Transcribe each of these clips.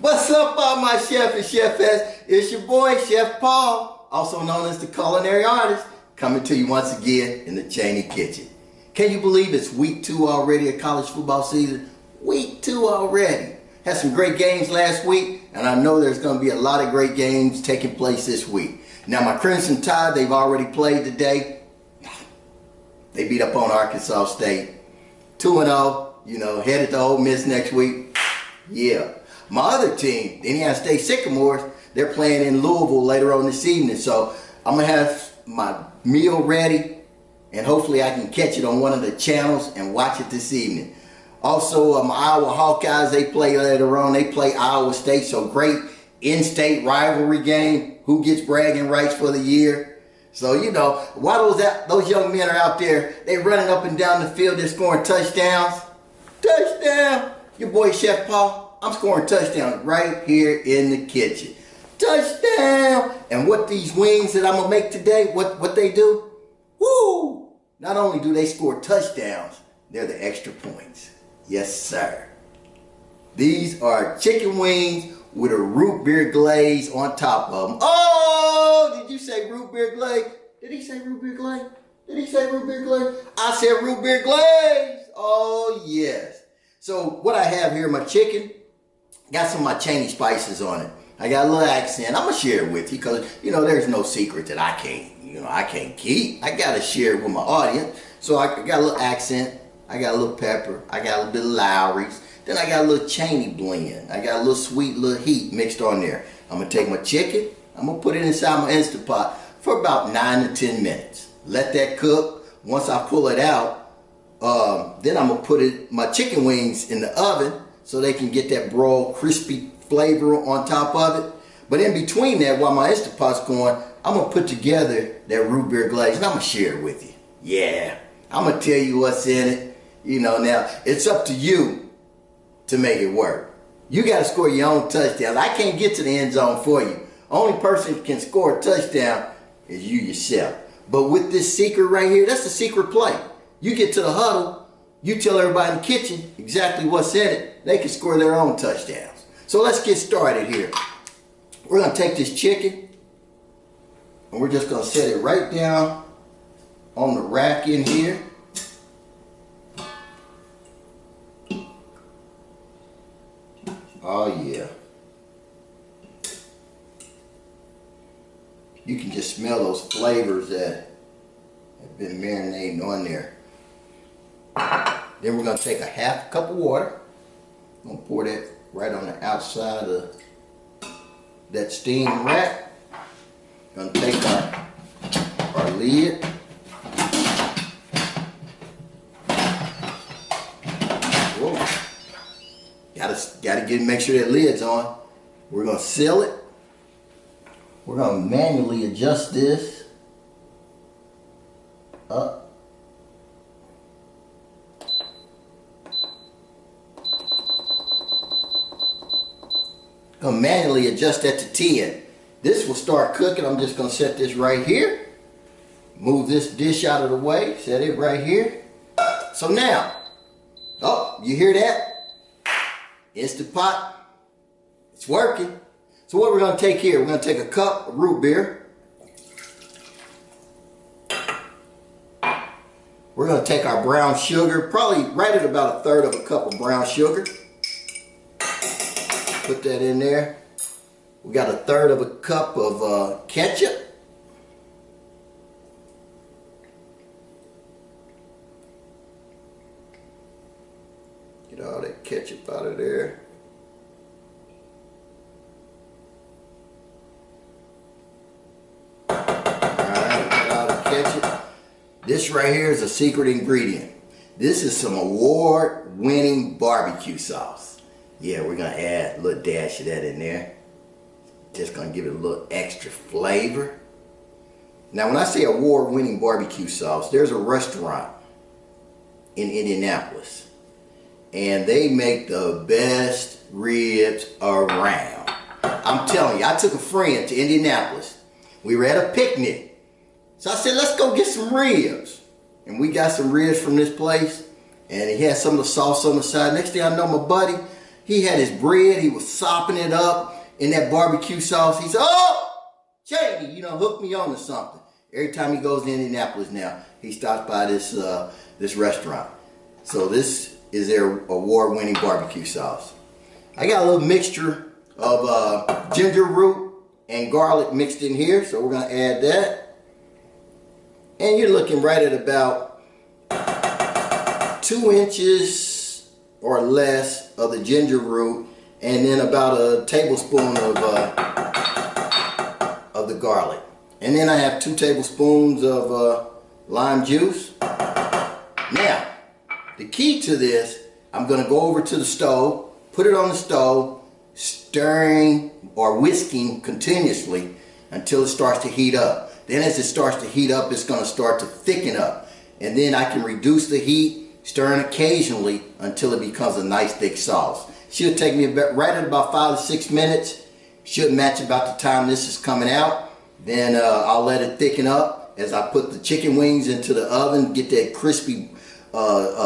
What's up, all my chef and chefettes? It's your boy, Chef Paul, also known as the culinary artist, coming to you once again in the Chaney kitchen. Can you believe it's week 2 already of college football season? Week 2 already. Had some great games last week, and I know there's going to be a lot of great games taking place this week. Now, my Crimson Tide, they've already played today. They beat up on Arkansas State. 2-0, headed to Ole Miss next week. Yeah. My other team, the Indiana State Sycamores, they're playing in Louisville later on this evening. So I'm going to have my meal ready, and hopefully I can catch it on one of the channels and watch it this evening. Also, my Iowa Hawkeyes, they play later on. They play Iowa State, so great in-state rivalry game. Who gets bragging rights for the year? So, while those young men are out there, they running up and down the field, they're scoring touchdowns. Touchdown! Your boy Chef Paul, I'm scoring touchdowns right here in the kitchen. Touchdown! And what these wings that I'm going to make today, what they do? Woo! Not only do they score touchdowns, they're the extra points. Yes, sir. These are chicken wings with a root beer glaze on top of them. Oh! Did you say root beer glaze? Did he say root beer glaze? Did he say root beer glaze? I said root beer glaze. Oh, yes. So what I have here, my chicken, got some of my Chaney spices on it. I got a little accent. I'm going to share it with you because, there's no secret that I can't keep. I got to share it with my audience. So I got a little accent. I got a little pepper. I got a little bit of Lowry's. Then I got a little Chaney blend. I got a little sweet little heat mixed on there. I'm going to take my chicken. I'm going to put it inside my Instant Pot for about 9 to 10 minutes. Let that cook. Once I pull it out, then I'm going to put my chicken wings in the oven so they can get that broiled, crispy flavor on top of it. But in between that, while my Instant Pot's going, I'm going to put together that root beer glaze, and I'm going to share it with you. Yeah, I'm going to tell you what's in it. Now, it's up to you to make it work. You got to score your own touchdowns. I can't get to the end zone for you. Only person who can score a touchdown is you yourself. But with this secret right here, that's the secret play. You get to the huddle, you tell everybody in the kitchen exactly what's in it. They can score their own touchdowns. So let's get started here. We're going to take this chicken and we're just going to set it right down on the rack in here. Oh yeah. You can just smell those flavors that have been marinating on there. Then we're going to take a half cup of water. I'm going to pour that right on the outside of that steam rack. Going to take our lid. Whoa. Gotta make sure that lid's on. We're going to seal it. We're going to manually adjust this up. Going to manually adjust that to 10. This will start cooking. I'm just going to set this right here. Move this dish out of the way. Set it right here. So now, you hear that? Instant Pot. It's working. So what we're going to take here, we're going to take a cup of root beer. We're going to take our brown sugar, probably right at about 1/3 of a cup of brown sugar. Put that in there. We got 1/3 of a cup of ketchup. Get all that ketchup out of there. This right here is a secret ingredient. This is some award-winning barbecue sauce. Yeah, we're going to add a little dash of that in there. Just going to give it a little extra flavor. Now, when I say award-winning barbecue sauce, there's a restaurant in Indianapolis. And they make the best ribs around. I'm telling you, I took a friend to Indianapolis. We were at a picnic. So I said, let's go get some ribs. And we got some ribs from this place. And he had some of the sauce on the side. Next thing I know, my buddy, he had his bread, he was sopping it up in that barbecue sauce. He said, oh, Chaney, you know, hook me on to something. Every time he goes to Indianapolis now, he stops by this restaurant. So this is their award-winning barbecue sauce. I got a little mixture of ginger root and garlic mixed in here, so we're gonna add that. And you're looking right at about 2 inches or less of the ginger root, and then about a tablespoon of the garlic. And then I have 2 tablespoons of lime juice. Now, the key to this, I'm gonna go over to the stove, put it on the stove, stirring or whisking continuously until it starts to heat up. Then as it starts to heat up, it's gonna start to thicken up. And then I can reduce the heat, stirring occasionally until it becomes a nice thick sauce. Should take me right at about 5 to 6 minutes. Should match about the time this is coming out. Then I'll let it thicken up as I put the chicken wings into the oven, get that crispy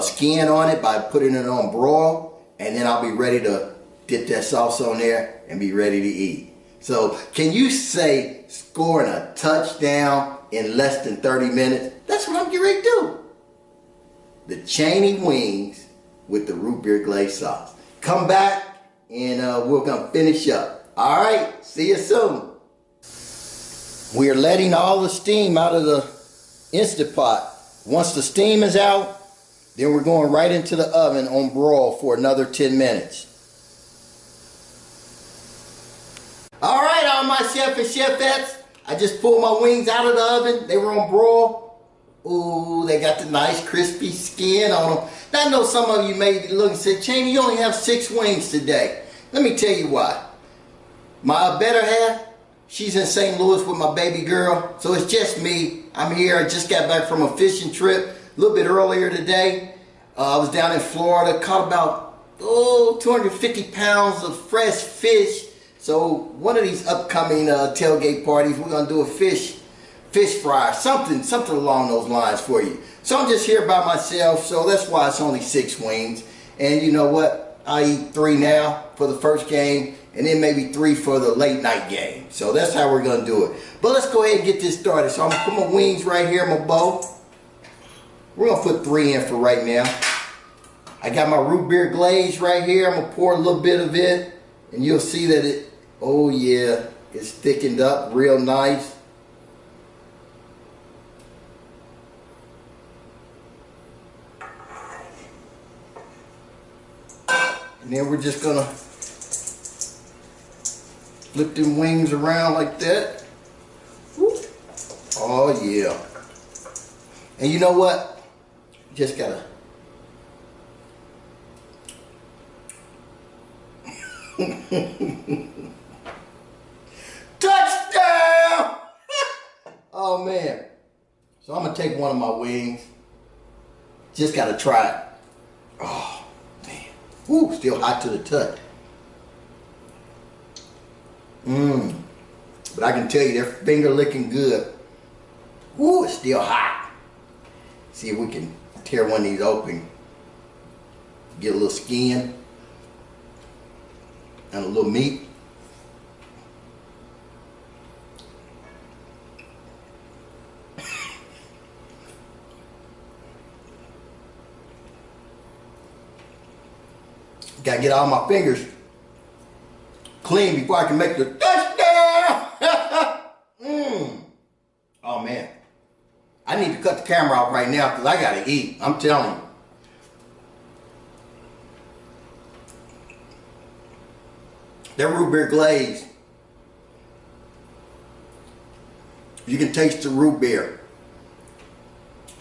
skin on it by putting it on broil, and then I'll be ready to dip that sauce on there and be ready to eat. So can you say scoring a touchdown in less than 30 minutes? That's what I'm getting ready to do. The Chaney wings with the root beer glazed sauce. Come back and we're gonna finish up. All right, see you soon. We are letting all the steam out of the Instant Pot. Once the steam is out, then we're going right into the oven on broil for another 10 minutes. All right, all my chef and cheferettes, I just pulled my wings out of the oven. They were on broil. Ooh, they got the nice crispy skin on them. Now I know some of you may look and say, Chaney, you only have 6 wings today. Let me tell you why. My better half, she's in St. Louis with my baby girl, so it's just me. I'm here. I just got back from a fishing trip a little bit earlier today. I was down in Florida, caught about 250 pounds of fresh fish. So one of these upcoming tailgate parties, we're gonna do a fish fry, something along those lines for you. So I'm just here by myself, so that's why it's only 6 wings. And you know what? I eat 3 now for the first game, and then maybe 3 for the late night game. So that's how we're gonna do it. But let's go ahead and get this started. So I'm gonna put my wings right here in my bowl. We're gonna put 3 in for right now. I got my root beer glaze right here. I'm gonna pour a little bit of it, and you'll see that it, oh yeah, it's thickened up real nice. And then we're just gonna flip them wings around like that. Woo. Oh yeah. And you know what? Just gotta touchdown! Oh man. So I'm gonna take one of my wings. Just gotta try it. Oh man. Ooh, still hot to the touch. But I can tell you, they're finger licking good. Ooh, it's still hot. See if we can tear one of these open. Get a little skin and a little meat. Gotta get all my fingers clean before I can make the touchdown. Oh man, I need to cut the camera off right now because I gotta eat. I'm telling you. That root beer glaze, you can taste the root beer.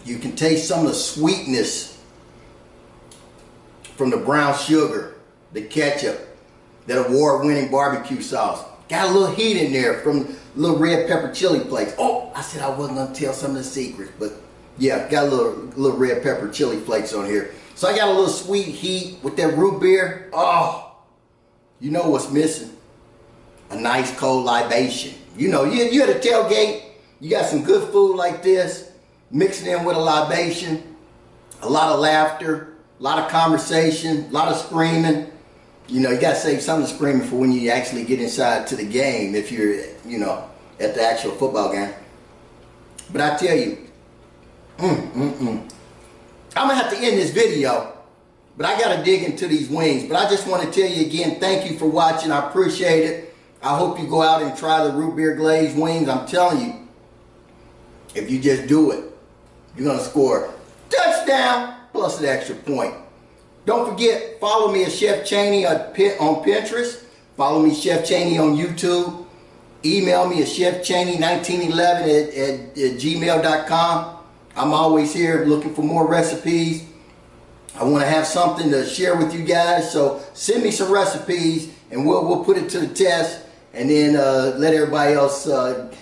You can taste some of the sweetness from the brown sugar, the ketchup, that award-winning barbecue sauce. Got a little heat in there from little red pepper chili flakes. Oh, I said I wasn't gonna tell some of the secrets, but yeah, got a little red pepper chili flakes on here. So I got a little sweet heat with that root beer. Oh, you know what's missing? A nice cold libation. You know, you at a tailgate, you got some good food like this, mixing in with a libation, a lot of laughter, a lot of conversation, a lot of screaming. You know, you got to save some of the screaming for when you actually get inside to the game, if you're, you know, at the actual football game. But I tell you, I'm going to have to end this video, but I got to dig into these wings. But I just want to tell you again, thank you for watching. I appreciate it. I hope you go out and try the root beer glazed wings. I'm telling you, if you just do it, you're going to score touchdown plus an extra point. Don't forget, follow me at Chef Chaney on Pinterest. Follow me, Chef Chaney, on YouTube. Email me at chefchaney1911 at gmail.com. I'm always here looking for more recipes. I want to have something to share with you guys, so send me some recipes and we'll put it to the test, and then let everybody else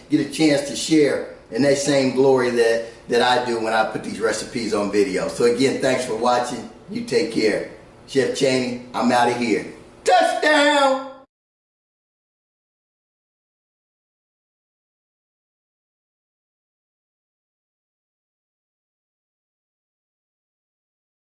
get a chance to share in that same glory that I do when I put these recipes on video. So again, thanks for watching. You take care. Chef Chaney, I'm out of here. Touchdown!